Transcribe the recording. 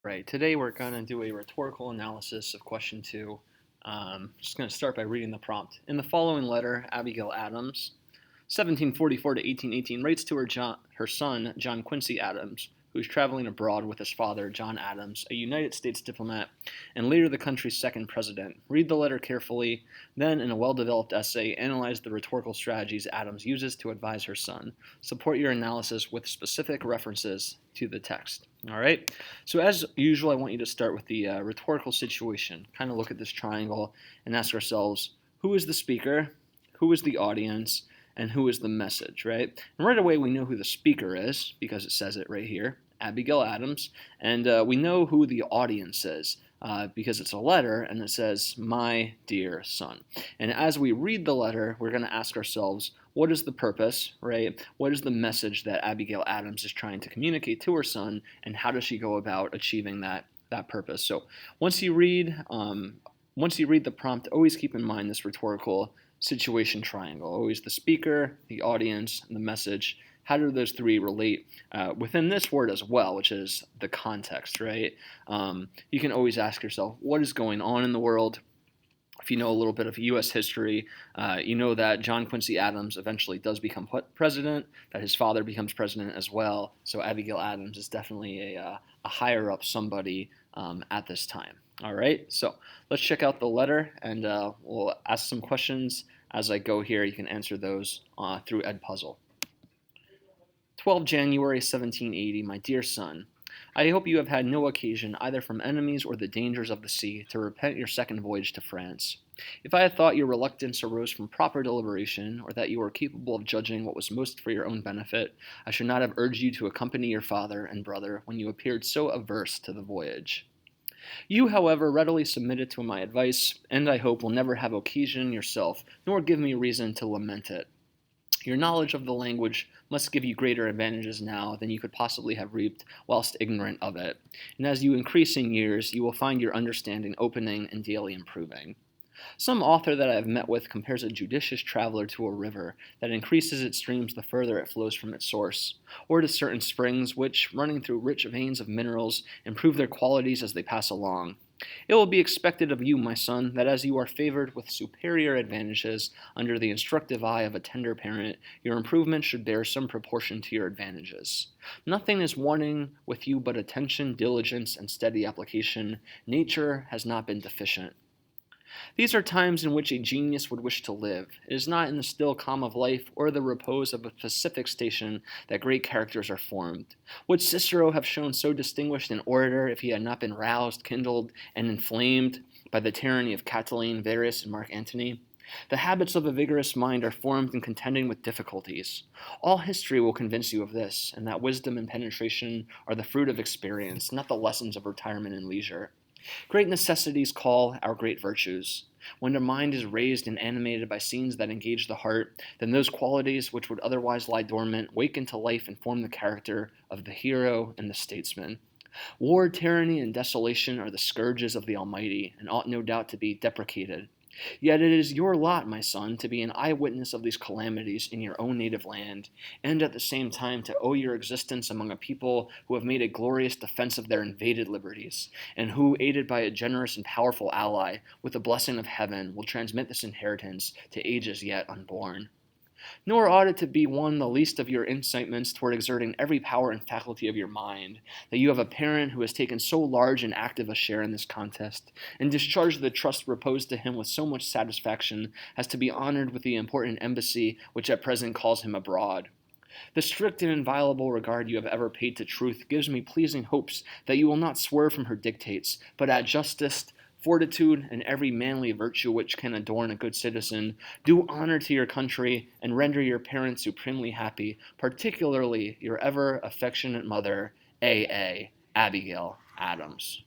Right, today we're going to do a rhetorical analysis of question 2. Just going to start by reading the prompt. In the following letter, Abigail Adams, 1744 to 1818, writes to her son, John Quincy Adams, who is traveling abroad with his father, John Adams, a United States diplomat, and later the country's second president. Read the letter carefully, then, in a well-developed essay, analyze the rhetorical strategies Adams uses to advise her son. Support your analysis with specific references to the text. All right, so as usual, I want you to start with the rhetorical situation. Kind of look at this triangle and ask ourselves, who is the speaker, who is the audience, and who is the message, right? And right away we know who the speaker is because it says it right here, Abigail Adams, and we know who the audience is because it's a letter and it says, my dear son. And as we read the letter, we're going to ask ourselves, what is the purpose, right? What is the message that Abigail Adams is trying to communicate to her son, and how does she go about achieving that purpose? So once you read the prompt, always keep in mind this rhetorical situation triangle. Always the speaker, the audience, and the message. How do those three relate within this word as well, which is the context, right? You can always ask yourself, what is going on in the world? If you know a little bit of U.S. history, you know that John Quincy Adams eventually does become president, that his father becomes president as well. So Abigail Adams is definitely a higher up somebody at this time. All right, so let's check out the letter, and we'll ask some questions as I go here. You can answer those through Edpuzzle. 12 January 1780, my dear son, I hope you have had no occasion, either from enemies or the dangers of the sea, to repent your second voyage to France. If I had thought your reluctance arose from proper deliberation, or that you were capable of judging what was most for your own benefit, I should not have urged you to accompany your father and brother when you appeared so averse to the voyage. You, however, readily submitted to my advice, and I hope will never have occasion yourself, nor give me reason to lament it. Your knowledge of the language must give you greater advantages now than you could possibly have reaped whilst ignorant of it, and as you increase in years, you will find your understanding opening and daily improving. Some author that I have met with compares a judicious traveler to a river that increases its streams the further it flows from its source, or to certain springs which, running through rich veins of minerals, improve their qualities as they pass along. It will be expected of you, my son, that as you are favored with superior advantages under the instructive eye of a tender parent, your improvement should bear some proportion to your advantages. Nothing is wanting with you but attention, diligence, and steady application. Nature has not been deficient. These are times in which a genius would wish to live. It is not in the still calm of life or the repose of a pacific station that great characters are formed. Would Cicero have shown so distinguished an orator if he had not been roused, kindled, and inflamed by the tyranny of Catiline, Varus, and Mark Antony? The habits of a vigorous mind are formed in contending with difficulties. All history will convince you of this, and that wisdom and penetration are the fruit of experience, not the lessons of retirement and leisure. Great necessities call our great virtues. When the mind is raised and animated by scenes that engage the heart, then those qualities which would otherwise lie dormant wake into life and form the character of the hero and the statesman. War, tyranny, and desolation are the scourges of the Almighty, and ought no doubt to be deprecated. Yet it is your lot, my son, to be an eyewitness of these calamities in your own native land, and at the same time to owe your existence among a people who have made a glorious defense of their invaded liberties, and who, aided by a generous and powerful ally, with the blessing of heaven, will transmit this inheritance to ages yet unborn. Nor ought it to be one the least of your incitements toward exerting every power and faculty of your mind, that you have a parent who has taken so large and active a share in this contest, and discharged the trust reposed to him with so much satisfaction as to be honored with the important embassy which at present calls him abroad. The strict and inviolable regard you have ever paid to truth gives me pleasing hopes that you will not swerve from her dictates, but at justice, fortitude, and every manly virtue which can adorn a good citizen, do honor to your country and render your parents supremely happy, particularly your ever affectionate mother, A.A. Abigail Adams.